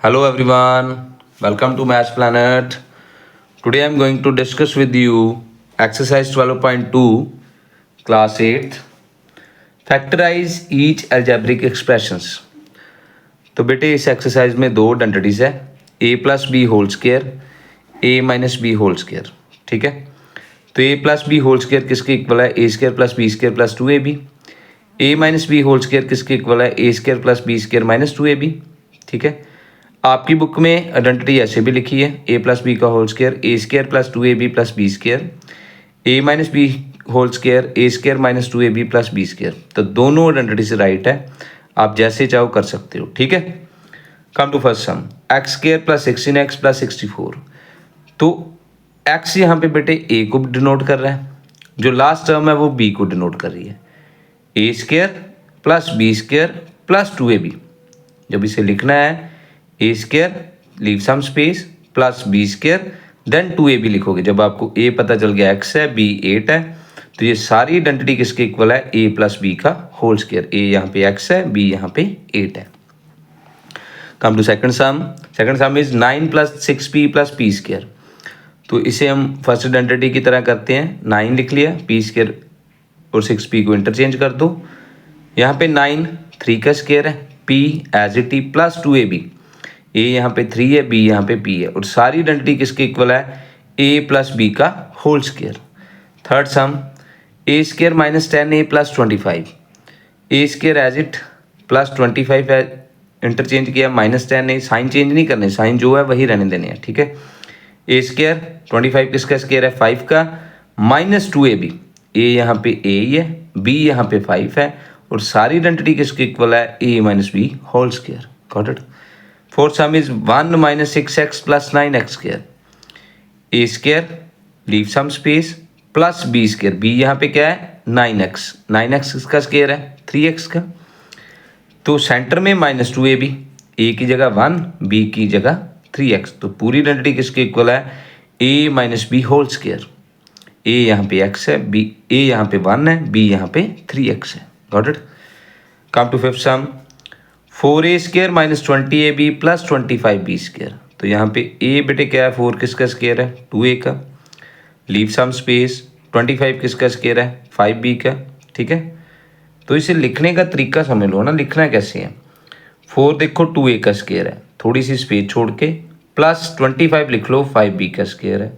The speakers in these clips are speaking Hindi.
Hello everyone, welcome to Maths Planet. Today I am going to discuss with you exercise 12.2 class 8th. Factorize each algebraic expressions. तो बेटे इस एक्सरसाइज में दो आइडेंटिटीज है a plus b whole square a minus b whole square. ठीक है, तो a plus b whole square किसके इक्वल है a square plus b square plus 2ab। a minus b whole square किसके इक्वल है a square plus b square minus 2ab। ठीक है, आपकी बुक में आइडेंटिटी ऐसे भी लिखी है a प्लस बी का whole square a square plus 2ab plus b square a minus b whole square a square minus 2ab plus b square. तो दोनों आइडेंटिटी से राइट है, आप जैसे चाहो कर सकते हो। ठीक है, come to first sum x square plus 16x plus 64। तो x यहाँ पे बेटे a को डिनोट कर रहा है, जो लास्ट टर्म है वो b को डिनोट कर रही है। a square plus b square plus 2ab। जब इसे लिखना है a square leave some space plus b square then 2ab लिखोगे। जब आपको a पता चल गया x है b 8 है, तो ये सारी आइडेंटिटी किसके इक्वल है a प्लस बी का होल स्क्वायर। a यहाँ पे x है, b यहाँ पे 8 है। Come to second sum. Second sum is 9 plus 6p plus p square. तो इसे हम फर्स्ट आइडेंटिटी की तरह करते हैं, 9 लिख लिया, पी स्क्वायर और 6p को इंटरचेंज कर दो। यहाँ पे 9 3 का स्क्वायर है, p as it is plus 2ab। a यहाँ पे 3 है, b यहाँ पे p है, और सारी आइडेंटिटी किसके इक्वल है a प्लस b का whole square. Third sum a square minus 10a plus 25। a square as it plus 25 है, इंटरचेंज किया माइनस 10a, साइन चेंज नहीं करने, साइन जो है वही रहने देने हैं। ठीक है, a स्क्वायर 25 किसका स्क्वायर है 5 का माइनस 2ab। a यहाँ पे a ही है, b यहाँ पे 5 है, और सारी आइडेंटिटी किसके इक्वल है a minus b whole square. Got it. Fourth sum is 1 minus 6x plus 9x square. a square leave some space plus b square, b यहाँ पे क्या है 9x, 9x का स्क्वायर है 3x का। तो सेंटर में माइनस 2ab, a की जगह 1 b की जगह 3x। तो पूरी आइडेंटिटी किसके इक्वल है a minus b whole square. a यहाँ पे x है, b a यहाँ पे 1 है, b यहाँ पे 3x है। Got it. Come to fifth sum 4a square minus 20ab plus 25b square. तो यहाँ पे a बेटे क्या है 4 किसका स्क्वायर है 2a का, लीव सम स्पेस 25 किसका स्क्वायर है 5b का। ठीक है, तो इसे लिखने का तरीका समझ लो ना, लिखना कैसे है। 4 देखो 2a का स्क्वायर है, थोड़ी सी स्पेस छोड़ के, प्लस 25 लिख लो 5b का स्क्वायर है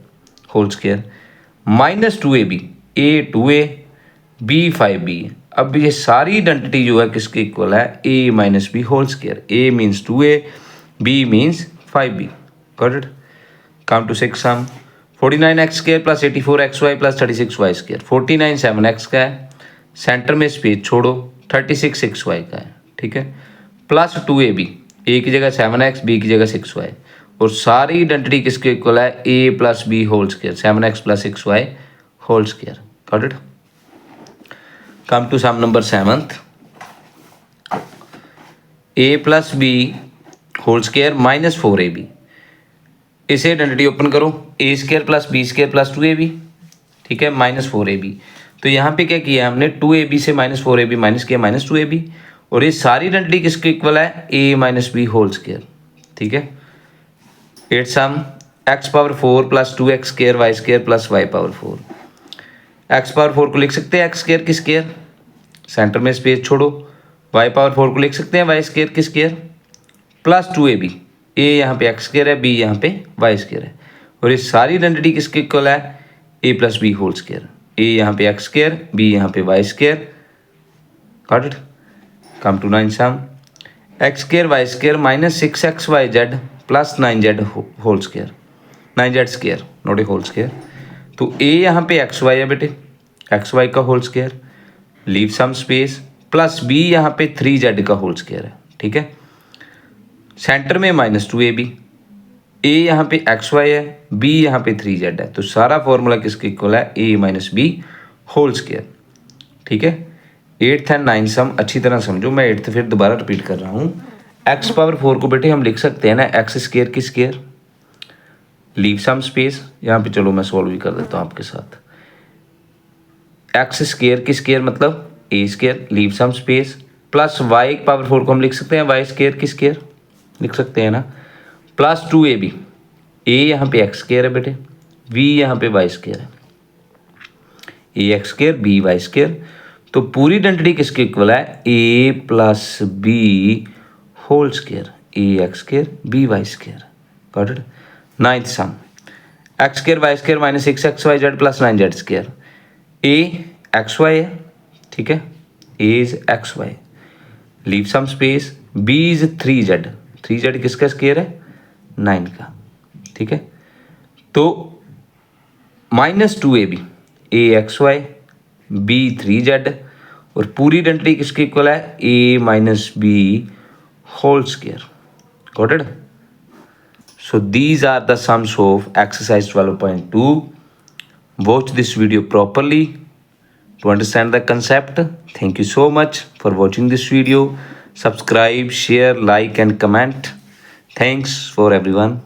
whole square, minus 2ab, a 2a b 5b। अब ये सारी आइडेंटिटी जो है किसके इक्वल है a minus b whole square. a means 2a, b means 5b। Got it. Come to six sum 49x square plus 84xy plus 36y square. 49 7x का है, सेंटर में स्पेस छोड़ो, 36 6y का है। ठीक है, प्लस 2ab, a की जगह 7x b की जगह 6y, और सारी आइडेंटिटी किसके इक्वल है a plus b whole square, 7x plus 6y whole square. Got it. Come to sum number 7th a plus b whole square minus 4ab। इसे आइडेंटिटी ओपन करो, a square plus b square plus 2ab। ठीक है, माइनस 4ab। तो यहाँ पे क्या किया हमने 2ab से माइनस 4ab माइनस किया माइनस 2ab, और ये सारी आइडेंटिटी किसके इक्वल है a minus b whole square. ठीक है, 8th sum x power 4 plus 2x square y square plus y power 4। x power 4 को लिख सकते हैं x स्क्वायर की स्क्वायर, सेंटर में स्पेस छोड़ो, y पावर 4 को लिख सकते हैं y स्क्वायर की स्क्वायर, प्लस 2ab, a यहाँ पे x स्क्वायर है, b यहाँ पे y स्क्वायर है, और ये सारी आइडेंटिटी किसके इक्वल है a plus b whole square. a यहाँ पे x स्क्वायर, b यहाँ पे y square. Got it. Come to 9th sum x square y square minus 6xyz plus 9z whole square, 9z square not a whole square. तो a यहाँ पे xy है बेटे, xy का whole square, leave some space, plus b यहाँ पे 3z का होल स्क्वायर है। ठीक है, सेंटर में माइनस 2ab, a यहाँ पे xy है, b यहाँ पे 3z है। तो सारा फॉर्मूला किसके इक्वल है a minus b whole square. ठीक है, 8th एंड 9th सम अच्छी तरह समझो, मैं 8th फिर दोबारा रिपीट कर रहा हूँ। x पावर 4 को बेटे हम लिख सकते हैं ना x स्क्वायर की स्क्वायर, लीव सम स्पेस, यहाँ पे चलो मैं सॉल्व भी कर देता हूँ आपके साथ। x स्क्वायर की स्क्वायर मतलब a square leave some space, plus y power 4 को हम लिख सकते हैं y स्क्वायर की स्क्वायर, लिख सकते हैं ना। प्लस 2ab, ए यहाँ पे एक्स स्क्र है बेटे, बी यहाँ पे वाई स्क्र है, a x square b y square. तो पूरी आइडेंटिटी किसके इक्वल है, a plus b whole square, a x square b y square. Got it. Ninth sum, x square y square minus 6xyz plus 9z square. A x y है, ठीक है, a is x y, leave some space, b is 3z, 3z किसका स्क्र है, 9 का, ठीक है। तो -2ab, ए एक्स वाई बी 3z, और पूरी आइडेंटिटी किसके इक्वल है, a minus b whole square. Got it. So these are the sums of exercise 12.2. Watch this video properly to understand the concept. Thank you so much for watching this video. Subscribe, share, like and comment. Thanks for everyone.